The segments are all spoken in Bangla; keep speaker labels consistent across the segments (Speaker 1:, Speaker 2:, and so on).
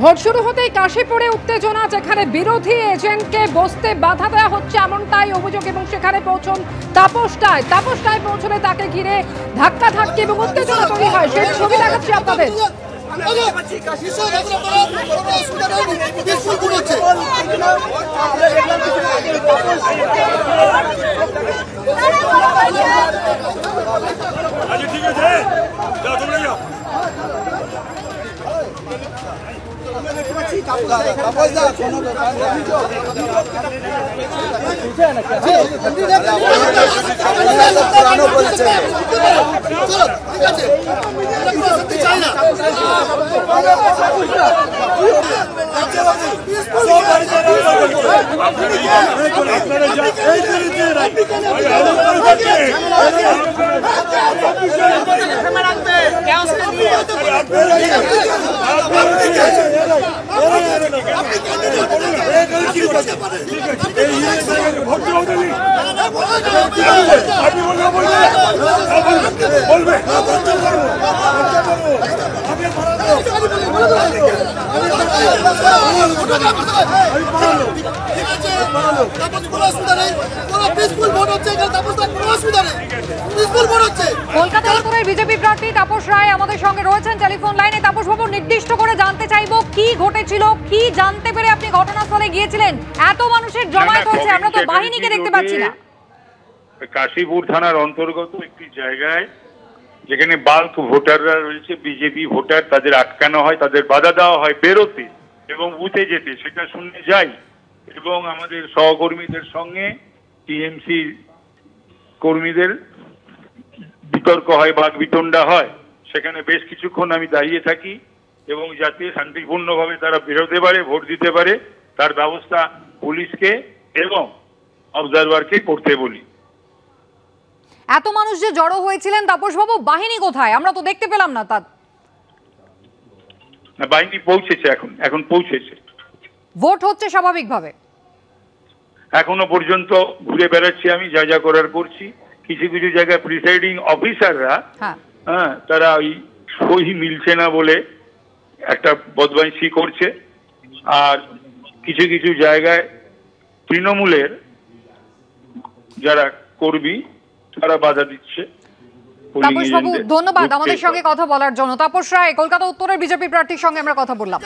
Speaker 1: ভোট শুরু হতেই কাশীপুরে উত্তেজনা, যেখানে বিরোধী এজেন্টকে বসতে বাধা দেওয়া হচ্ছে এমনটাই অভিযোগ এবং সেখানে পৌঁছন তাপসটায় পৌঁছলে তাকে ঘিরে ধাক্কাধাক্কি এবং উত্তেজনা তৈরি হয়। সেই ছবি দেখাচ্ছি আপনাদের। কলকাতা উত্তরের বিজেপি প্রার্থী তাপস রায় আমাদের সঙ্গে রয়েছেন টেলিফোন লাইনে। তাপস বাবু, নির্দিষ্ট করে জানতে চাইবো কি ঘটেছিল, কি জানতে পেরে আপনি ঘটনাস্থলে গিয়েছিলেন? এত মানুষের জমায়েত হচ্ছে, আমরা তো বাহিনীকে দেখতে পাচ্ছি না।
Speaker 2: কাশীপুর থানার অন্তর্গত একটি জায়গায় যেখানে বাল্ক ভোটাররা রয়েছে, বিজেপি ভোটার, তাদের আটকানো হয়, তাদের বাধা দেওয়া হয় বেরোতে এবং বুথে যেতে, সেটা শুনে যাই এবং আমাদের সহকর্মীদের সঙ্গে টিএমসি কর্মীদের বিতর্ক হয়, বাকবিতণ্ডা হয়। সেখানে বেশ কিছুক্ষণ আমি দাঁড়িয়ে থাকি এবং যাতে শান্তিপূর্ণভাবে তারা বেরোতে পারে, ভোট দিতে পারে, তার ব্যবস্থা পুলিশকে এবং অবজারভারকে করতে বলি।
Speaker 1: এত মানুষ যে জড়ো হয়েছিলেন তাপস বাবু, বাহিনী কোথায়? আমরা তো দেখতে পেলাম না। তার
Speaker 2: বাহিনী পৌঁছেছে, এখন পৌঁছেছে।
Speaker 1: ভোট হচ্ছে স্বাভাবিকভাবে?
Speaker 2: এখনো পর্যন্ত ঘুরে বেড়াচ্ছি আমি, যা যা করার করছি। কিছু কিছু জায়গায় প্রিসাইডিং অফিসাররা তারা ওই সহি মিলছে না বলে একটা বদমাইশি করছে, আর কিছু কিছু জায়গায় তৃণমূলের যারা কর্মী তারা বাধা দিচ্ছে।
Speaker 1: তাপস বাবু, ধন্যবাদ আমাদের সঙ্গে কথা বলার জন্য। তাপস রায়, কলকাতা উত্তরের বিজেপি প্রার্থীর সঙ্গে আমরা কথা বললাম।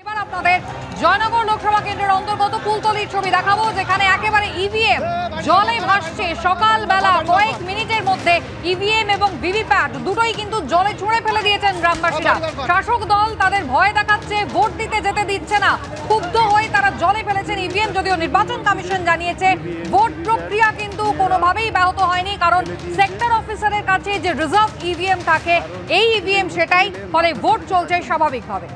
Speaker 1: এবার আপনাদের জয়নগর লোকসভা কেন্দ্রের অন্তর্গত কুলতলির ছবি দেখাবো, যেখানে একেবারে ইভিএম জলে ভাসছে। সকালবেলা কয়েক মিনিটের মধ্যে ইভিএম এবং ভিভিপ্যাট দুটোই কিন্তু জলে ছুঁড়ে ফেলে দিয়েছেন গ্রামবাসীরা। শাসক দল তাদের ভয় দেখাচ্ছে, ভোট দিতে যেতে দিচ্ছে না। ক্ষুব্ধ হয়ে তারা জলে ফেলেছেন ইভিএম। যদিও নির্বাচন কমিশন জানিয়েছে ভোট প্রক্রিয়া কিন্তু কোনোভাবেই ব্যাহত হয়নি, কারণ সেক্টর অফিসারের কাছে যে রিজার্ভ ইভিএম থাকে এই ইভিএম সেটাই, ফলে ভোট চলছে স্বাভাবিকভাবে।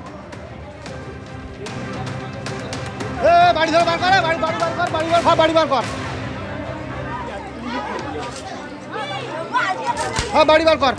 Speaker 3: বাড়ি ধর, বার কর, বাড়ি বার কর। হ্যাঁ, বাড়ি বার কর।